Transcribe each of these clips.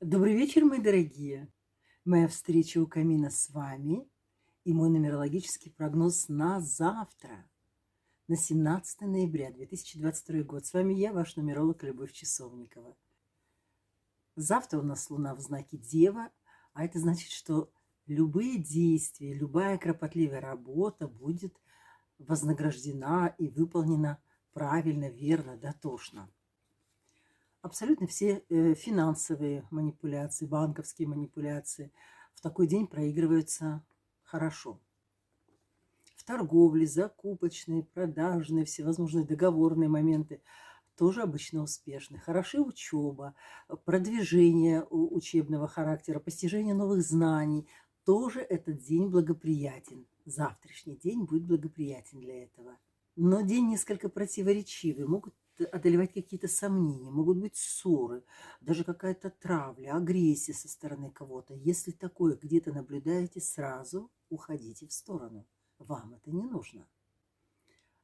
Добрый вечер, мои дорогие! Моя встреча у камина с вами и мой нумерологический прогноз на завтра, на 17 ноября 2022 год. С вами я, ваш нумеролог Любовь Часовникова. Завтра у нас Луна в знаке Дева, а это значит, что любые действия, любая кропотливая работа будет вознаграждена и выполнена правильно, верно, дотошно. Абсолютно все финансовые манипуляции, банковские манипуляции в такой день проигрываются хорошо. В торговле, закупочные, продажные, всевозможные договорные моменты тоже обычно успешны. Хороши учеба, продвижение учебного характера, постижение новых знаний. Тоже этот день благоприятен. Завтрашний день будет благоприятен для этого. Но день несколько противоречивый. Могут одолевать какие-то сомнения, могут быть ссоры, даже какая-то травля, агрессия со стороны кого-то. Если такое где-то наблюдаете, сразу уходите в сторону. Вам это не нужно.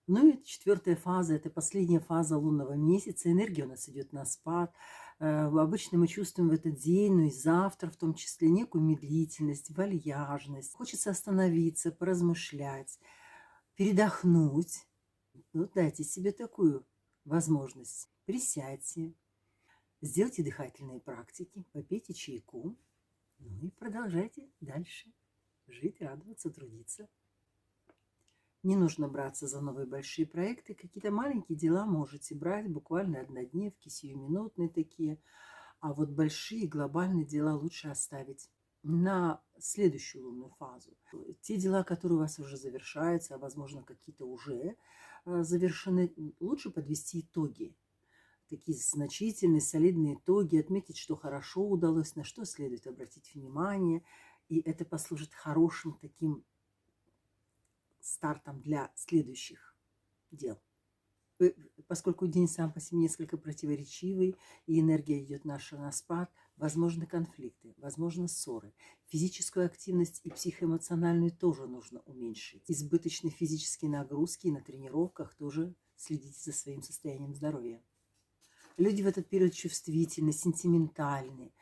Ну и четвертая фаза, это последняя фаза лунного месяца. Энергия у нас идет на спад. Обычно мы чувствуем в этот день, ну и завтра в том числе, некую медлительность, вальяжность. Хочется остановиться, поразмышлять, передохнуть. Вот дайте себе такую возможность. Присядьте, сделайте дыхательные практики, попейте чайку, ну и продолжайте дальше жить, радоваться, трудиться. Не нужно браться за новые большие проекты. Какие-то маленькие дела можете брать, буквально однодневки, сиюминутные такие. А вот большие глобальные дела лучше оставить на следующую лунную фазу. Те дела, которые у вас уже завершаются, а возможно какие-то уже завершены, лучше подвести итоги. Такие значительные, солидные итоги, отметить, что хорошо удалось, на что следует обратить внимание. И это послужит хорошим таким стартом для следующих дел. Поскольку день сам по себе несколько противоречивый, и энергия идет наша на спад, возможны конфликты, возможны ссоры. Физическую активность и психоэмоциональную тоже нужно уменьшить. Избыточные физические нагрузки на тренировках тоже следите за своим состоянием здоровья. Люди в этот период чувствительны, сентиментальны,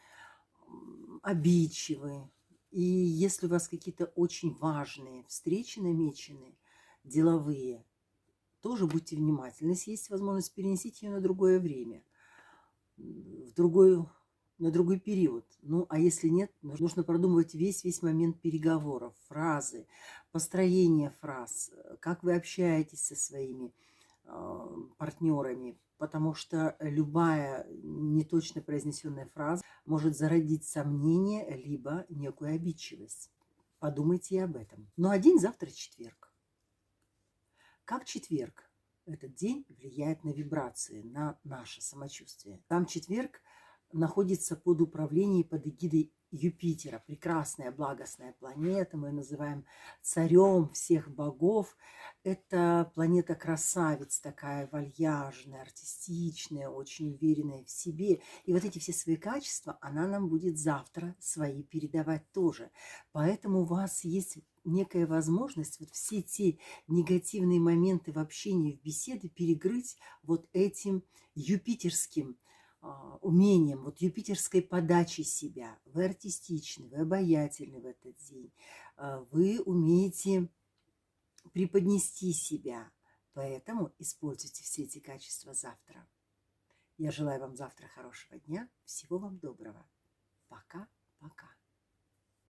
обидчивы. И если у вас какие-то очень важные встречи намечены, деловые, тоже будьте внимательны. Если есть возможность, перенесите ее на другое время, на другой период. Ну, а если нет, нужно продумывать весь момент переговоров, фразы, построение фраз, как вы общаетесь со своими партнерами, потому что любая неточно произнесенная фраза может зародить сомнение, либо некую обидчивость. Подумайте и об этом. Ну а день завтра четверг. Как четверг этот день влияет на вибрации, на наше самочувствие? Там четверг находится под управлением, под эгидой Юпитера, прекрасная, благостная планета, мы ее называем царем всех богов. Это планета красавиц, такая вальяжная, артистичная, очень уверенная в себе. И вот эти все свои качества она нам будет завтра свои передавать тоже. Поэтому у вас есть некая возможность вот все те негативные моменты в общении, в беседе перекрыть вот этим юпитерским умением, вот юпитерской подачей себя. Вы артистичны, вы обаятельны в этот день, вы умеете преподнести себя, поэтому используйте все эти качества завтра. Я желаю вам завтра хорошего дня, всего вам доброго.